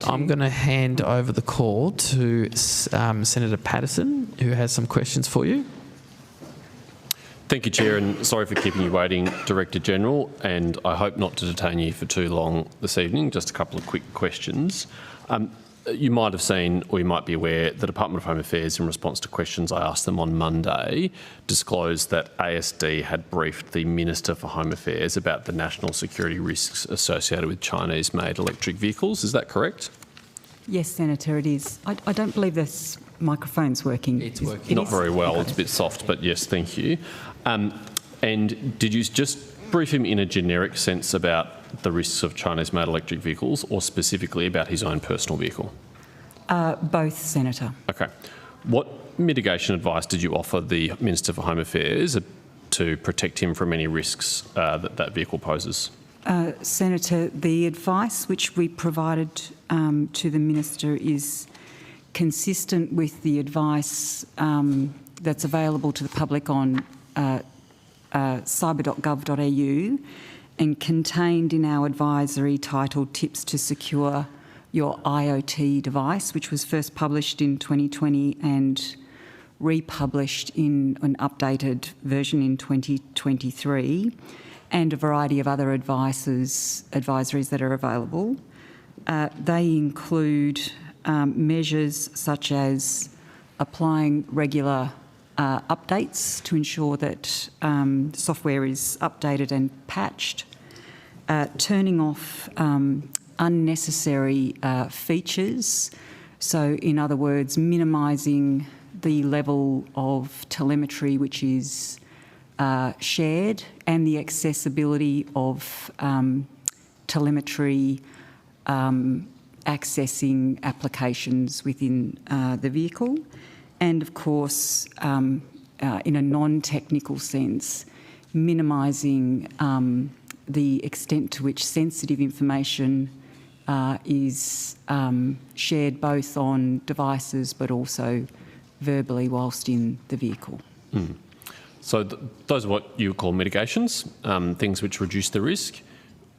I'm going to hand over the call to Senator Patterson, who has some questions for you. Thank you, Chair, and sorry for keeping you waiting, Director General, and I hope not to detain you for too long this evening. Just a couple of quick questions. You might have seen, or you might be aware, the Department of Home Affairs, in response to questions I asked them on Monday, disclosed that ASD had briefed the Minister for Home Affairs about the national security risks associated with Chinese-made electric vehicles. Is that correct? Yes, Senator, it is. I don't believe this microphone's working. It's working. Not very well. Okay. It's a bit soft, but yes, thank you. And did you just brief him in a generic sense about the risks of Chinese-made electric vehicles, or specifically about his own personal vehicle? Both, Senator. Okay. What mitigation advice did you offer the Minister for Home Affairs to protect him from any risks that vehicle poses? Senator, the advice which we provided to the Minister is consistent with the advice that's available to the public on cyber.gov.au and contained in our advisory titled Tips to Secure Your IoT Device, which was first published in 2020 and republished in an updated version in 2023, and a variety of other advisories that are available. They include measures such as applying regular updates to ensure that software is updated and patched, turning off unnecessary features. So, in other words, minimising the level of telemetry which is shared and the accessibility of telemetry accessing applications within the vehicle. And of course, in a non-technical sense, minimising the extent to which sensitive information is shared both on devices but also verbally whilst in the vehicle. Mm. So those are what you call mitigations, things which reduce the risk.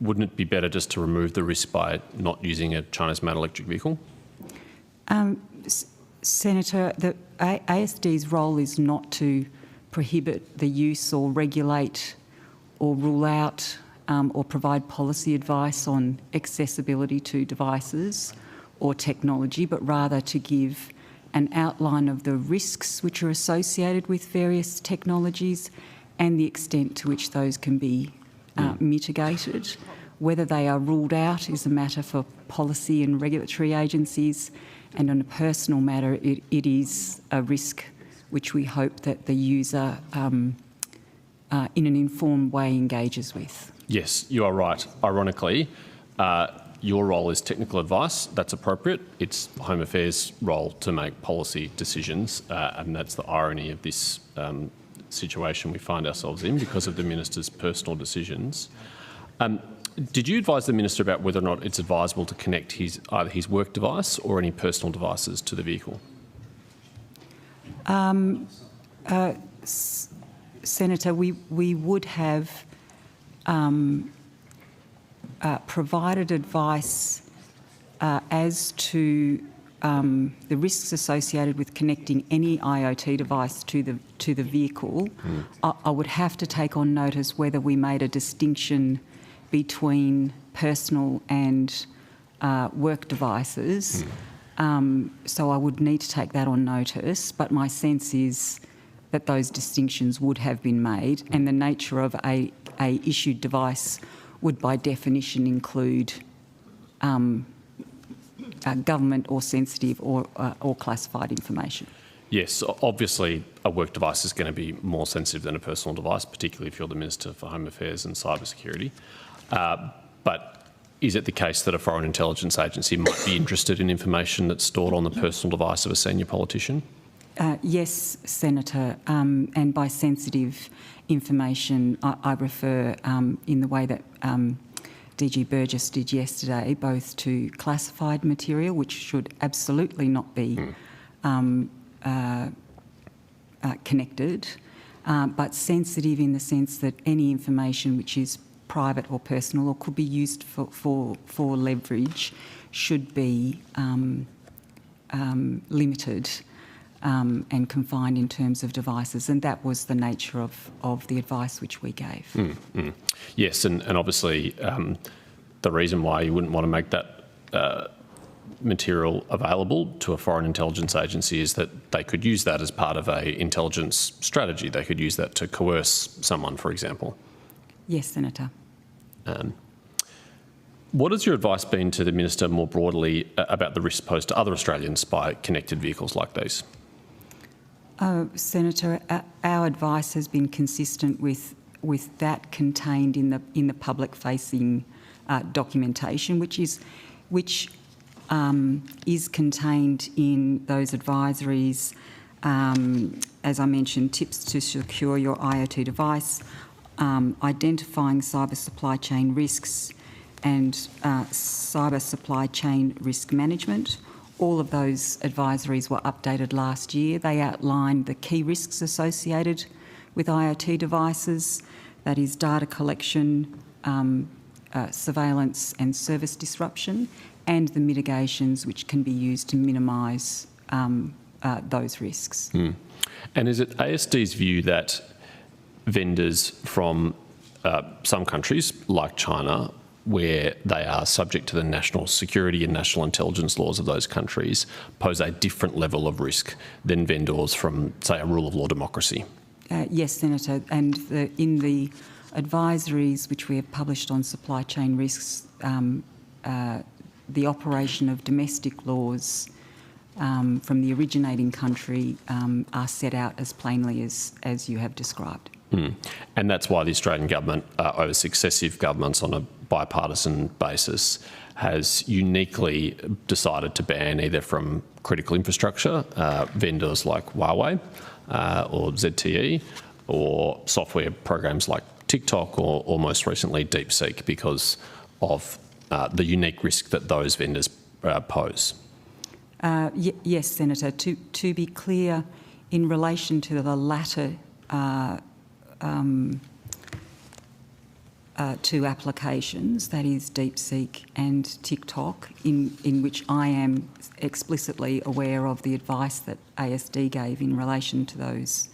Wouldn't it be better just to remove the risk by not using a Chinese-made electric vehicle? Senator, the ASD's role is not to prohibit the use or regulate or rule out or provide policy advice on accessibility to devices or technology, but rather to give an outline of the risks which are associated with various technologies and the extent to which those can be mitigated. Whether they are ruled out is a matter for policy and regulatory agencies, and on a personal matter, it is a risk which we hope that the user in an informed way engages with. Yes, you are right. Ironically, your role is technical advice. That's appropriate. It's Home Affairs' role to make policy decisions, and that's the irony of this situation we find ourselves in because of the Minister's personal decisions. Did you advise the Minister about whether or not it's advisable to connect either his work device or any personal devices to the vehicle? Senator, we would have provided advice as to the risks associated with connecting any IoT device to the vehicle. I would have to take on notice whether we made a distinction between personal and work devices. So I would need to take that on notice, but my sense is that those distinctions would have been made, and the nature of a issued device would by definition include government or sensitive or classified information. Yes, obviously a work device is going to be more sensitive than a personal device, particularly if you're the Minister for Home Affairs and Cybersecurity. But is it the case that a foreign intelligence agency might be interested in information that's stored on the personal device of a senior politician? Yes, Senator, and by sensitive information I refer in the way that DG Burgess did yesterday, both to classified material, which should absolutely not be connected, but sensitive in the sense that any information which is private or personal or could be used for leverage should be limited and confined in terms of devices, and that was the nature of the advice which we gave. Yes, and obviously the reason why you wouldn't want to make that material available to a foreign intelligence agency is that they could use that as part of a intelligence strategy. They could use that to coerce someone, for example. Yes, Senator. What has your advice been to the Minister more broadly about the risks posed to other Australians by connected vehicles like these? Senator, our advice has been consistent with that contained in the public-facing documentation, which is contained in those advisories. As I mentioned, tips to secure your IoT device, identifying cyber supply chain risks, and cyber supply chain risk management. All of those advisories were updated last year. They outlined the key risks associated with IoT devices, that is data collection, surveillance and service disruption, and the mitigations which can be used to minimise those risks. And is it ASD's view that vendors from some countries, like China, where they are subject to the national security and national intelligence laws of those countries, pose a different level of risk than vendors from, say, a rule of law democracy? Yes, Senator, and in the advisories which we have published on supply chain risks, the operation of domestic laws from the originating country are set out as plainly as you have described. And that's why the Australian government, over successive governments on a bipartisan basis, has uniquely decided to ban either from critical infrastructure, vendors like Huawei or ZTE, or software programs like TikTok or most recently DeepSeek, because of the unique risk that those vendors pose. Yes, Senator. To be clear, in relation to the latter two applications, that is DeepSeek and TikTok, in which I am explicitly aware of the advice that ASD gave in relation to those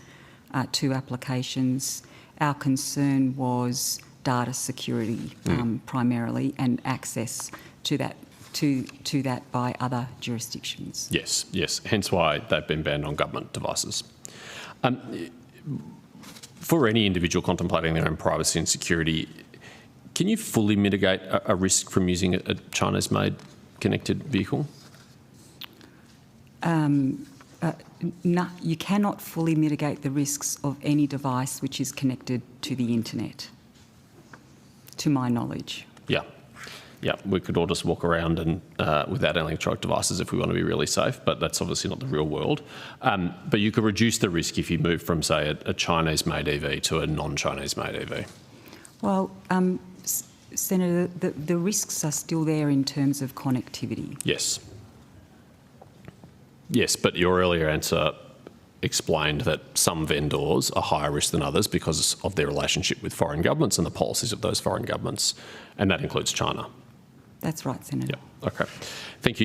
two applications. Our concern was data security primarily, and access to that by other jurisdictions. Yes, yes. Hence why they've been banned on government devices. For any individual contemplating their own privacy and security, can you fully mitigate a risk from using a Chinese-made connected vehicle? No, you cannot fully mitigate the risks of any device which is connected to the internet, to my knowledge. Yeah. Yeah, we could all just walk around and without electronic devices if we want to be really safe, but that's obviously not the real world. But you could reduce the risk if you move from, say, a Chinese-made EV to a non-Chinese-made EV. Well, Senator, the risks are still there in terms of connectivity. Yes. Yes, but your earlier answer explained that some vendors are higher risk than others because of their relationship with foreign governments and the policies of those foreign governments, and that includes China. That's right, Senator. Yeah. Okay. Thank you.